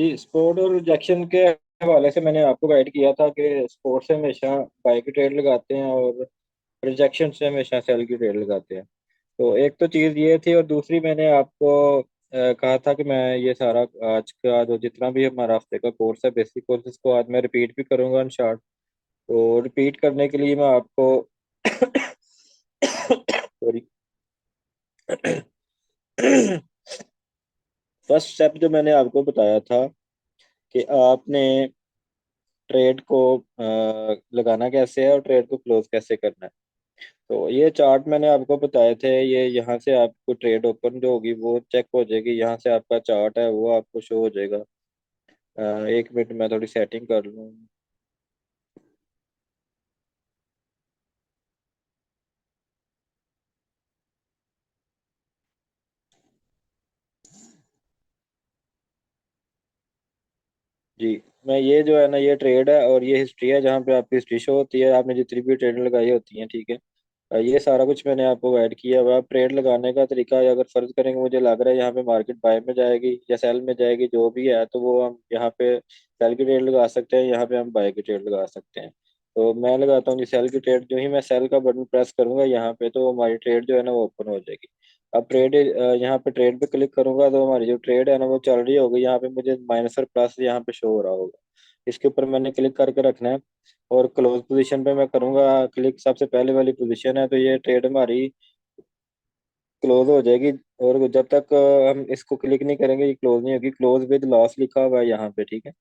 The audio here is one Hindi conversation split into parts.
जी, स्पोर्ट और रिजेक्शन के हवाले से मैंने आपको गाइड किया था कि स्पोर्ट से हमेशा बाय की ट्रेड लगाते हैं और रिजेक्शन से हमेशा सेल की ट्रेड लगाते हैं। तो एक तो चीज़ ये थी और दूसरी मैंने आपको कहा था कि मैं ये सारा आज का जो जितना भी हमारा हफ्ते का कोर्स है बेसिक कोर्स इसको आज मैं रिपीट भी करूंगा इन शॉर्ट। तो रिपीट करने के लिए मैं आपको सॉरी। फर्स्ट स्टेप जो मैंने आपको बताया था कि आपने ट्रेड को लगाना कैसे है और ट्रेड को क्लोज कैसे करना है। तो ये चार्ट मैंने आपको बताए थे, ये यहाँ से आपको ट्रेड ओपन जो होगी वो चेक हो जाएगी, यहाँ से आपका चार्ट है वो आपको शो हो जाएगा। एक मिनट मैं थोड़ी सेटिंग कर लूँ। जी, मैं ये जो है ना ये ट्रेड है और ये हिस्ट्री है जहाँ पे आपकी हिस्ट्री शो होती है, आपने जितनी भी ट्रेड लगाई होती हैं, ठीक है। ये सारा कुछ मैंने आपको ऐड किया हुआ है। आप ट्रेड लगाने का तरीका अगर फर्ज करेंगे, मुझे लग रहा है यहाँ पे मार्केट बाय में जाएगी या सेल में जाएगी जो भी है, तो वो हम यहाँ पे सेल की ट्रेड लगा सकते हैं, यहाँ पे हम बाय की ट्रेड लगा सकते हैं। तो मैं लगाता हूँ जी सेल की ट्रेड। जो ही मैं सेल का बटन प्रेस करूंगा यहाँ पे तो हमारी ट्रेड जो है ना वो ओपन हो जाएगी। अब ट्रेड यहाँ पे ट्रेड पे क्लिक करूंगा तो हमारी जो ट्रेड है ना वो चल रही होगी, यहाँ पे मुझे माइनस और प्लस यहाँ पे शो हो रहा होगा। इसके ऊपर मैंने क्लिक करके रखना है और क्लोज पोजीशन पे मैं करूंगा क्लिक। सबसे पहले वाली पोजीशन है तो ये ट्रेड हमारी क्लोज हो जाएगी। और जब तक हम इसको क्लिक नहीं करेंगे ये क्लोज नहीं होगी। क्लोज विद लॉस लिखा हुआ है यहाँ पे, ठीक है।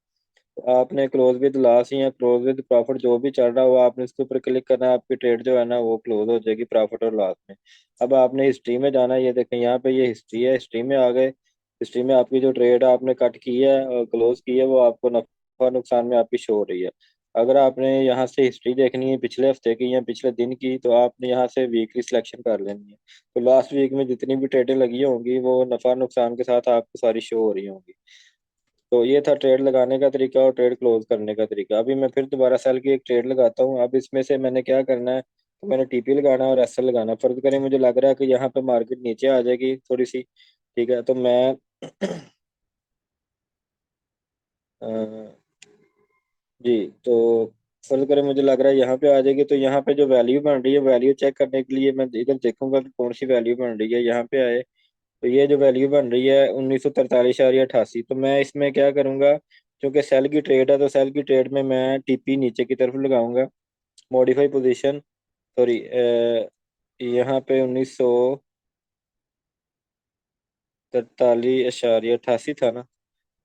तो आपने क्लोज विद लॉस या क्लोज विद प्रॉफिट जो भी चल रहा हो आपने इसके ऊपर क्लिक करना है, आपकी ट्रेड जो है ना वो क्लोज हो जाएगी प्रॉफिट और लॉस में। अब आपने हिस्ट्री में जाना है, ये देखें यहाँ पे ये हिस्ट्री है, हिस्ट्री में आ गए। हिस्ट्री में आपकी जो ट्रेड आपने कट की है और क्लोज की है वो आपको नफा नुकसान में आपकी शो हो रही है। अगर आपने यहाँ से हिस्ट्री देखनी है पिछले हफ्ते की या पिछले दिन की तो आपने यहाँ से वीकली सिलेक्शन कर लेनी है। तो लास्ट वीक में जितनी भी ट्रेडें लगी होंगी वो नफा नुकसान के साथ आपको सारी शो हो रही होंगी। तो ये था ट्रेड लगाने का तरीका और ट्रेड क्लोज करने का तरीका। अभी मैं फिर दोबारा सेल की एक ट्रेड लगाता हूँ। अब इसमें से मैंने क्या करना है, तो मैंने टीपी लगाना है और एसएल लगाना है। फर्ज करें मुझे लग रहा है कि यहाँ पे मार्केट नीचे आ जाएगी थोड़ी सी, ठीक है। तो मैं अ, जी, तो फर्ज करें मुझे लग रहा है यहाँ पे आ जाएगी, तो यहाँ पे जो वैल्यू बन रही है वैल्यू चेक करने के लिए मैं इधर देखूंगा कि कौन सी वैल्यू बन रही है। यहाँ पे आए तो ये जो वैल्यू बन रही है 1943.88, तो मैं इसमें क्या करूंगा, क्योंकि सेल की ट्रेड है तो सेल की ट्रेड में मैं टीपी नीचे की तरफ लगाऊंगा। मॉडिफाई पोजीशन, सॉरी, यहाँ पे 1943.88 था ना।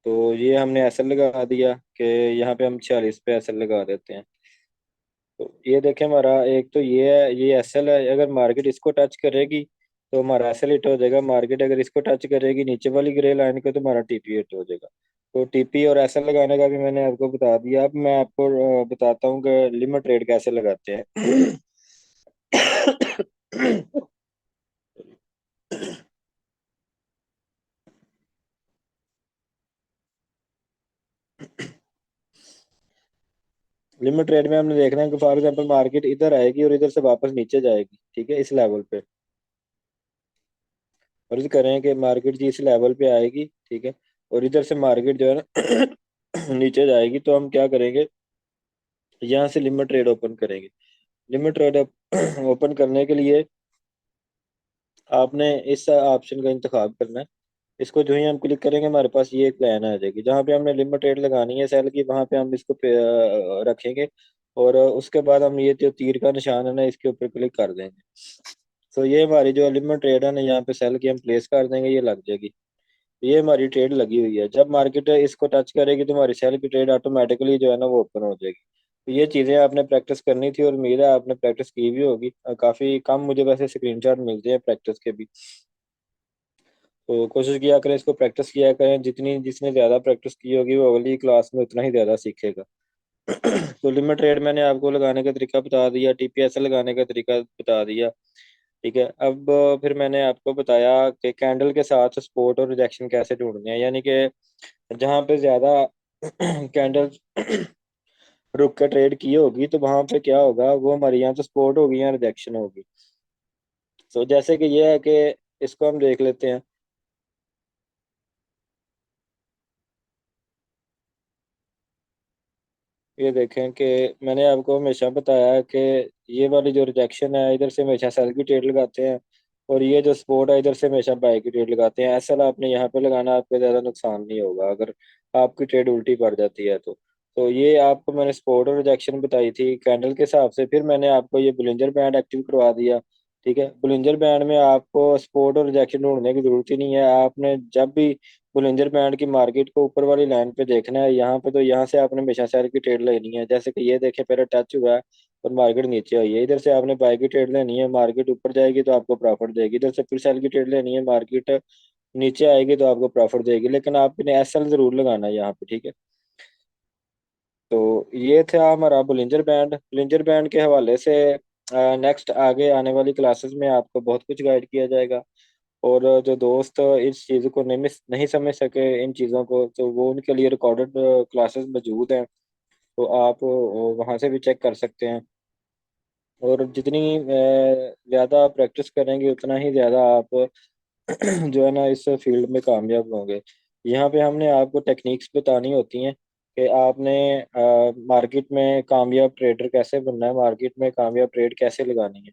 तो ये हमने ऐसे लगा दिया कि यहाँ पे हम 46 पे ऐसे लगा देते हैं। तो ये देखें हमारा एक तो ये है, ये एसएल है। अगर मार्केट इसको टच करेगी तो हमारा एसएल हिट हो जाएगा। मार्केट अगर इसको टच करेगी नीचे वाली ग्रे लाइन को तो हमारा टीपी हिट हो जाएगा। तो टीपी और एसएल लगाने का भी मैंने आपको बता दिया। अब मैं आपको बताता हूँ कि लिमिट ट्रेड कैसे लगाते हैं। लिमिट ट्रेड में हमने देखना है कि फॉर एग्जांपल मार्केट इधर आएगी और इधर से वापस नीचे जाएगी, ठीक है, इस लेवल पे। फर्ज करें कि मार्केट जी इस लेवल पे आएगी, ठीक है, और इधर से मार्केट जो है ना नीचे जाएगी, तो हम क्या करेंगे, यहाँ से लिमिट ट्रेड ओपन करेंगे। लिमिट ट्रेड ओपन करने के लिए आपने इस ऑप्शन का इंतखाब करना है। इसको जो ही हम क्लिक करेंगे हमारे पास ये एक लाइन आ जाएगी जहाँ पे हमने लिमिट ट्रेड लगानी है सेल की, वहां पे हम इसको रखेंगे। और उसके बाद हम ये जो तीर का निशान है ना इसके ऊपर क्लिक कर देंगे। तो ये हमारी जो लिमिट ट्रेड है ना यहाँ पे सेल की हम प्लेस कर देंगे, ये लग जाएगी। ये हमारी ट्रेड लगी हुई है। जब मार्केट इसको टच करेगी तो हमारी सेल की ट्रेड ऑटोमेटिकली जो है ना वो ओपन हो जाएगी। तो ये चीजें आपने प्रैक्टिस करनी थी और उम्मीद है आपने प्रैक्टिस की भी होगी। काफी कम मुझे वैसे स्क्रीनशॉट मिलते हैं प्रैक्टिस के भी। तो कोशिश किया करें, इसको प्रैक्टिस किया करें। जितनी जिसने ज्यादा प्रैक्टिस की होगी वो अगली क्लास में उतना ही ज्यादा सीखेगा। तो लिमिट ट्रेड मैंने आपको लगाने का तरीका बता दिया, टीपीएस लगाने का तरीका बता दिया, ठीक है। अब फिर मैंने आपको बताया कि कैंडल के साथ सपोर्ट और रिजेक्शन कैसे ढूंढने हैं, यानी कि जहां पे ज्यादा कैंडल रुक के ट्रेड की होगी तो वहां पे क्या होगा, वो हमारी यहाँ तो सपोर्ट होगी या रिजेक्शन होगी। तो जैसे कि ये है कि इसको हम देख लेते हैं। ये देखें कि मैंने आपको हमेशा बताया कि ये वाली जो रिजेक्शन है इधर से हमेशा सेल की ट्रेड लगाते हैं, और ये जो सपोर्ट है इधर से हमेशा बाई की ट्रेड लगाते हैं। ऐसा आपने यहाँ पे लगाना, आपको ज़्यादा नुकसान नहीं होगा अगर आपकी ट्रेड उल्टी पड़ जाती है तो ये आपको मैंने सपोर्ट और रिजेक्शन बताई थी कैंडल के हिसाब से। फिर मैंने आपको ये बुलिंजर बैंड एक्टिव करवा दिया। ठीक है, बुलिंजर बैंड में आपको सपोर्ट और रिजेक्शन ढूंढने की जरूरत ही नहीं है। आपने जब भी बुलिंजर बैंड की मार्केट को ऊपर वाली लाइन पे देखना है यहाँ पे, तो यहाँ से आपने हमेशा सेल की ट्रेड लेनी है। जैसे कि ये देखें, पहले टच हुआ है और मार्केट नीचे आई है, इधर से आपने बाय की ट्रेड लेनी है, मार्केट ऊपर जाएगी तो आपको प्रॉफिट देगी, इधर से फिर सेल की ट्रेड लेनी है, मार्केट नीचे आएगी तो आपको प्रॉफिट देगी, लेकिन आपने एसएल जरूर लगाना है यहाँ पे। ठीक है, तो ये था हमारा बुलिंजर बैंड के हवाले से। नेक्स्ट आगे आने वाली क्लासेस में आपको बहुत कुछ गाइड किया जाएगा। और जो दोस्त इस चीज़ को नहीं समझ सके इन चीज़ों को, तो वो उनके लिए रिकॉर्डेड क्लासेस मौजूद हैं, तो आप वहाँ से भी चेक कर सकते हैं। और जितनी ज़्यादा आप प्रैक्टिस करेंगे उतना ही ज़्यादा आप जो है ना इस फील्ड में कामयाब होंगे। यहाँ पे हमने आपको टेक्निक्स बतानी होती हैं कि आपने मार्केट में कामयाब ट्रेडर कैसे बनना है, मार्केट में कामयाब ट्रेड कैसे लगानी है।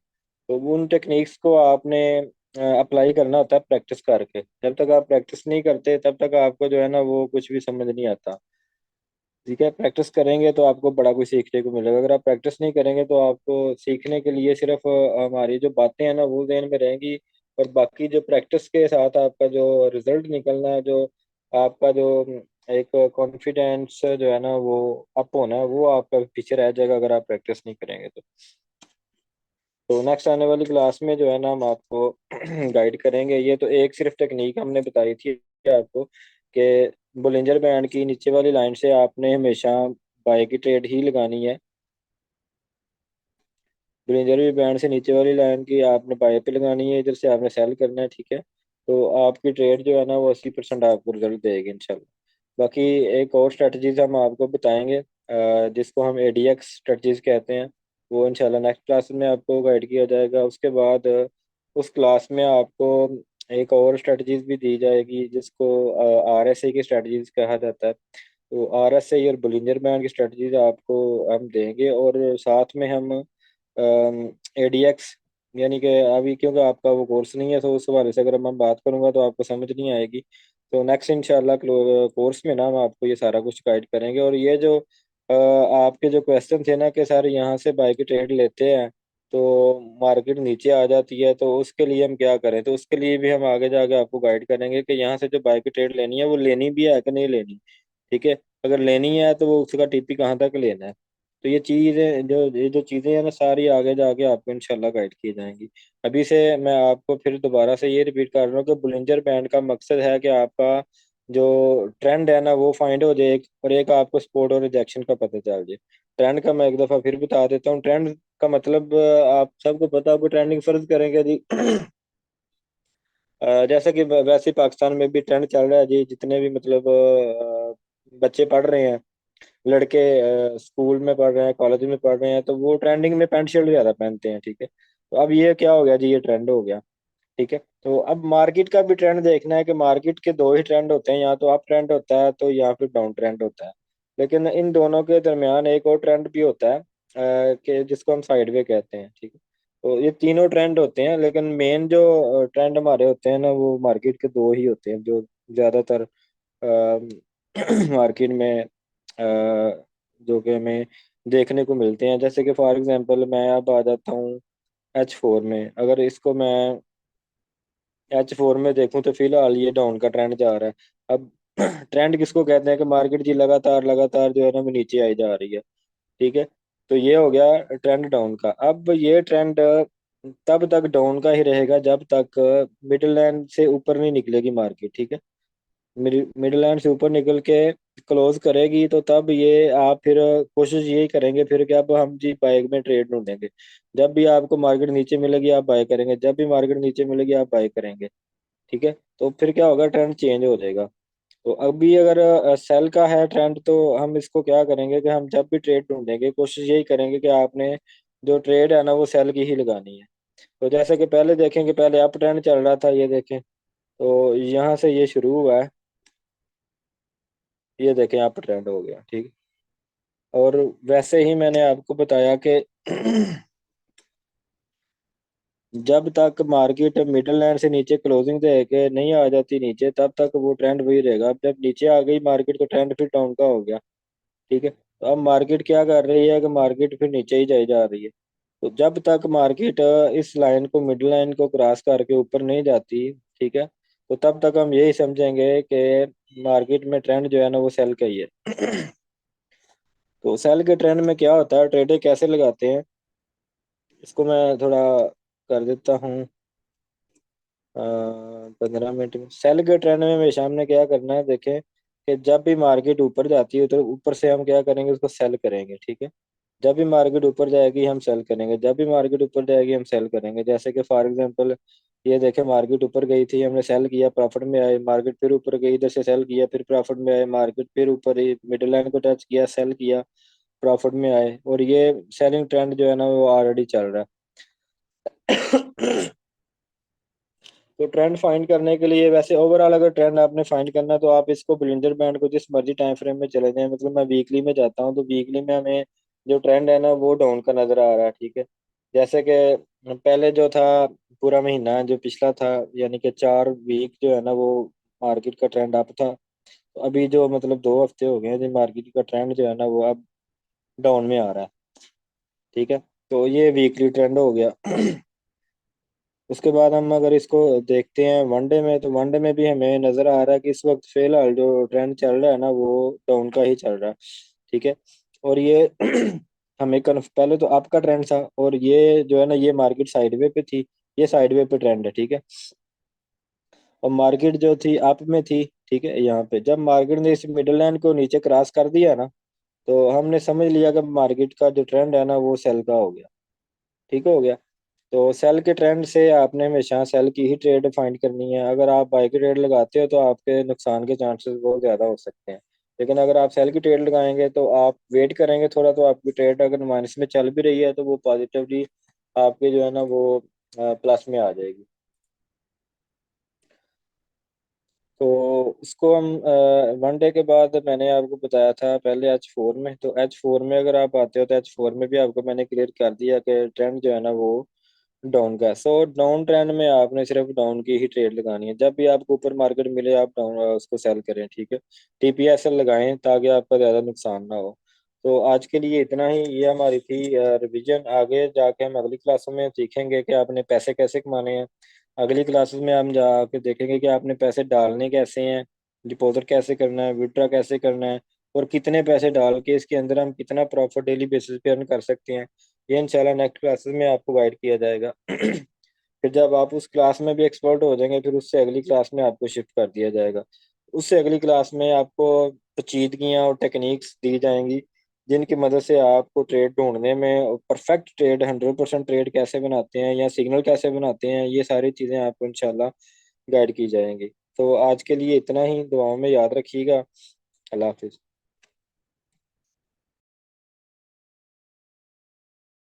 तो उन टेक्निक्स को आपने अप्लाई करना होता है प्रैक्टिस करके। जब तक आप प्रैक्टिस नहीं करते तब तक आपको जो है ना वो कुछ भी समझ नहीं आता। ठीक है, प्रैक्टिस करेंगे तो आपको बड़ा कुछ सीखने को मिलेगा। अगर आप प्रैक्टिस नहीं करेंगे तो आपको सीखने के लिए सिर्फ हमारी जो बातें हैं ना वो ध्यान में रहेंगी, और बाकी जो प्रैक्टिस के साथ आपका जो रिजल्ट निकलना है, जो आपका जो एक कॉन्फिडेंस जो है ना वो अप होना है, वो आपका पीछे रह जाएगा अगर आप प्रैक्टिस नहीं करेंगे तो नेक्स्ट आने वाली क्लास में जो है ना हम आपको गाइड करेंगे। ये तो एक सिर्फ टेक्निक हमने बताई थी आपको कि बोलिंजर बैंड की नीचे वाली लाइन से आपने हमेशा बाय की ट्रेड ही लगानी है। बोलिंजर भी बैंड से नीचे वाली लाइन की आपने बाय पे लगानी है, इधर से आपने सेल करना है। ठीक है, तो आपकी ट्रेड जो है ना वो 80% आपको रिजल्ट देगी इंशाल्लाह। बाकी एक और स्ट्रेटजीज हम आपको बताएंगे जिसको हम एडीएक्स स्ट्रेटजीज कहते हैं, वो इंशाल्लाह नेक्स्ट क्लास में आपको गाइड किया जाएगा। उसके बाद उस क्लास में आपको एक और स्ट्रेटजीज भी दी जाएगी जिसको आरएसए की स्ट्रेटजीज कहा जाता है। तो आरएसए और बुलिंजर बैंड की स्ट्रेटजीज आपको हम देंगे, और साथ में हम एडीएक्स, यानी कि अभी क्योंकि आपका वो कोर्स नहीं है तो उस हवाले से अगर मैं बात करूंगा तो आपको समझ नहीं आएगी। तो नेक्स्ट इंशाल्लाह कोर्स में ना हम आपको ये सारा कुछ गाइड करेंगे। और ये जो आपके जो क्वेश्चन थे ना कि सर यहाँ से बाइक ट्रेड लेते हैं तो मार्केट नीचे आ जाती है, तो उसके लिए हम क्या करें, तो उसके लिए भी हम आगे जाके आपको गाइड करेंगे कि यहाँ से जो बाइक ट्रेड लेनी है वो लेनी भी है कि नहीं लेनी। ठीक है, अगर लेनी है तो वो उसका टीपी कहाँ तक लेना है। तो ये जो चीज़ें हैं ना सारी आगे जाके आपको इंशाल्लाह गाइड की जाएंगी। अभी से मैं आपको फिर दोबारा से ये रिपीट कर रहा हूँ कि बुलिंजर बैंड का मकसद है कि आपका जो ट्रेंड है ना वो फाइंड हो जाए, और एक आपको सपोर्ट और रिजेक्शन का पता चल जाए। ट्रेंड का मैं एक दफ़ा फिर बता देता हूँ। ट्रेंड का मतलब आप सबको पता है, आपको ट्रेंडिंग फर्ज करेंगे जी। जैसे कि वैसे पाकिस्तान में भी ट्रेंड चल रहा है जी, जितने भी मतलब बच्चे पढ़ रहे हैं, लड़के स्कूल में पढ़ रहे हैं, कॉलेज में पढ़ रहे हैं, तो वो ट्रेंडिंग में पैंट शर्ट ज्यादा पहनते हैं। ठीक है, तो अब ये क्या हो गया जी, ये ट्रेंड हो गया। ठीक है, तो अब मार्केट का भी ट्रेंड देखना है कि मार्केट के दो ही ट्रेंड होते हैं, या तो अप ट्रेंड होता है तो या फिर डाउन ट्रेंड होता है। लेकिन इन दोनों के दरमियान एक और ट्रेंड भी होता है कि जिसको हम साइडवे कहते हैं। ठीक है, तो ये तीनों ट्रेंड होते हैं, लेकिन मेन जो ट्रेंड हमारे होते हैं ना वो मार्केट के दो ही होते हैं जो ज्यादातर मार्केट में जो कि हमें देखने को मिलते हैं। जैसे कि फॉर एग्जांपल मैं अब आ जाता हूँ H4 में। अगर इसको मैं H4 में देखूं तो फिलहाल ये डाउन का ट्रेंड जा रहा है। अब ट्रेंड किसको कहते हैं कि मार्केट जी लगातार लगातार जो है ना वो नीचे आई जा रही है। ठीक है, तो ये हो गया ट्रेंड डाउन का। अब ये ट्रेंड तब तक डाउन का ही रहेगा जब तक मिडिल लाइन से ऊपर नहीं निकलेगी मार्केट। ठीक है, मिडिल लाइन से ऊपर निकल के क्लोज करेगी तो तब ये आप फिर कोशिश यही करेंगे फिर कि अब हम जी बाइक में ट्रेड ढूंढेंगे। जब भी आपको मार्केट नीचे मिलेगी आप बाय करेंगे, जब भी मार्केट नीचे मिलेगी आप बाय करेंगे। ठीक है, तो फिर क्या होगा, ट्रेंड चेंज हो जाएगा। तो अभी अगर सेल का है ट्रेंड तो हम इसको क्या करेंगे कि हम जब भी ट्रेड ढूंढेंगे कोशिश यही करेंगे कि आपने जो ट्रेड है ना वो सेल की ही लगानी है। तो जैसे कि पहले देखेंगे, पहले अप ट्रेंड चल रहा था, ये देखें, तो यहाँ से ये शुरू हुआ है, ये देखें अप ट्रेंड हो गया। ठीक है, और वैसे ही मैंने आपको बताया कि जब तक मार्केट मिडल लाइन से नीचे क्लोजिंग दे के नहीं आ जाती नीचे, तब तक वो ट्रेंड वही रहेगा। अब जब नीचे आ गई मार्केट तो ट्रेंड फिर डाउन का हो गया। ठीक है, तो अब मार्केट क्या कर रही है कि मार्केट फिर नीचे ही जाई जा रही है। तो जब तक मार्केट इस लाइन को, मिड लाइन को क्रॉस करके ऊपर नहीं जाती, ठीक है, तो तब तक हम यही समझेंगे कि मार्केट में ट्रेंड जो है ना वो सेल का ही है। तो सेल के ट्रेंड में क्या होता है, ट्रेडर कैसे लगाते हैं, इसको मैं थोड़ा कर देता हूँ। 15 मिनट में सेल के ट्रेंड में हमेशा हमने क्या करना है, देखें कि जब भी मार्केट ऊपर जाती है तो ऊपर से हम क्या करेंगे, उसको सेल करेंगे। ठीक है, जब भी मार्केट ऊपर जाएगी हम सेल करेंगे, जब भी मार्केट ऊपर जाएगी हम सेल करेंगे। जैसे कि फॉर एग्जांपल ये देखें, मार्केट ऊपर गई थी, हमने सेल किया, प्रॉफिट में आए, मार्केट फिर ऊपर गई, इधर से सेल किया, फिर प्रॉफिट में आए, मार्केट फिर ऊपर ही मिडिल लाइन को टच किया, सेल किया, प्रॉफिट में आए। और ये सेलिंग ट्रेंड जो है ना वो ऑलरेडी चल रहा है। तो ट्रेंड फाइंड करने के लिए, वैसे ओवरऑल अगर ट्रेंड आपने फाइंड करना है तो आप इसको बिलिंजर बैंड को जिस मर्जी टाइम फ्रेम में चले जाएं। मतलब मैं वीकली में जाता हूँ तो वीकली में हमें जो ट्रेंड है ना वो डाउन का नजर आ रहा है। ठीक है, जैसे कि पहले जो था पूरा महीना जो पिछला था, यानी कि 4 वीक जो है ना वो मार्केट का ट्रेंड अप था। तो अभी जो मतलब 2 हफ्ते हो गए हैं जो मार्केट का ट्रेंड जो है ना वो अब डाउन में आ रहा है। ठीक है, तो ये वीकली ट्रेंड हो गया। उसके बाद हम अगर इसको देखते हैं वनडे में, तो वनडे में भी हमें नजर आ रहा है कि इस वक्त फिलहाल जो ट्रेंड चल रहा है ना वो डाउन का ही चल रहा है। ठीक है, और ये हमें पहले तो अप का ट्रेंड था, और ये जो है ना ये मार्केट साइडवे पे थी, ये साइडवे पे ट्रेंड है। ठीक है, और मार्केट जो थी अप में थी। ठीक है, यहाँ पे जब मार्केट ने इस मिडल लाइन को नीचे क्रॉस कर दिया ना, तो हमने समझ लिया कि मार्केट का जो ट्रेंड है ना वो सेल का हो गया। ठीक हो गया। तो सेल के ट्रेंड से आपने हमेशा सेल की ही ट्रेड फाइंड करनी है। अगर आप बाई की ट्रेड लगाते हो तो आपके नुकसान के चांसेस बहुत ज़्यादा हो सकते हैं। लेकिन अगर आप सेल की ट्रेड लगाएंगे तो आप वेट करेंगे थोड़ा, तो आपकी ट्रेड अगर माइनस में चल भी रही है तो वो पॉजिटिवली आपके जो है ना वो प्लस में आ जाएगी। तो उसको हम वनडे के बाद मैंने आपको बताया था पहले H4 में। तो H4 में अगर आप आते हो तो H4 में भी आपको मैंने क्लियर कर दिया कि ट्रेंड जो है ना वो डाउन का। सो डाउन ट्रेंड में आपने सिर्फ डाउन की ही ट्रेड लगानी है। जब भी आपको ऊपर मार्केट मिले आप डाउन उसको सेल करें। ठीक है, TPSL लगाएं ताकि आपका ज़्यादा नुकसान ना हो। तो आज के लिए इतना ही, ये हमारी थी रिवीजन। आगे जाके हम अगली क्लासों में सीखेंगे कि आपने पैसे कैसे कमाने हैं। अगली क्लासेस में हम जाके देखेंगे कि आपने पैसे डालने कैसे हैं, डिपॉजिट कैसे करना है, विड्रॉ कैसे करना है, और कितने पैसे डाल के इसके अंदर हम कितना प्रॉफिट डेली बेसिस पे अर्न कर सकते हैं। ये इंशाल्लाह नेक्स्ट क्लासेस में आपको गाइड किया जाएगा। फिर जब आप उस क्लास में भी एक्सपर्ट हो जाएंगे फिर उससे अगली क्लास में आपको शिफ्ट कर दिया जाएगा। उससे अगली क्लास में आपको पेचीदगियाँ और टेक्निक्स दी जाएंगी जिनकी मदद से आपको ट्रेड ढूंढने में, परफेक्ट ट्रेड, 100% ट्रेड कैसे बनाते हैं या सिग्नल कैसे बनाते हैं, ये सारी चीज़ें आपको इंशाल्लाह गाइड की जाएंगी। तो आज के लिए इतना ही, दुआओं में याद रखिएगा। अल्लाह हाफिज़।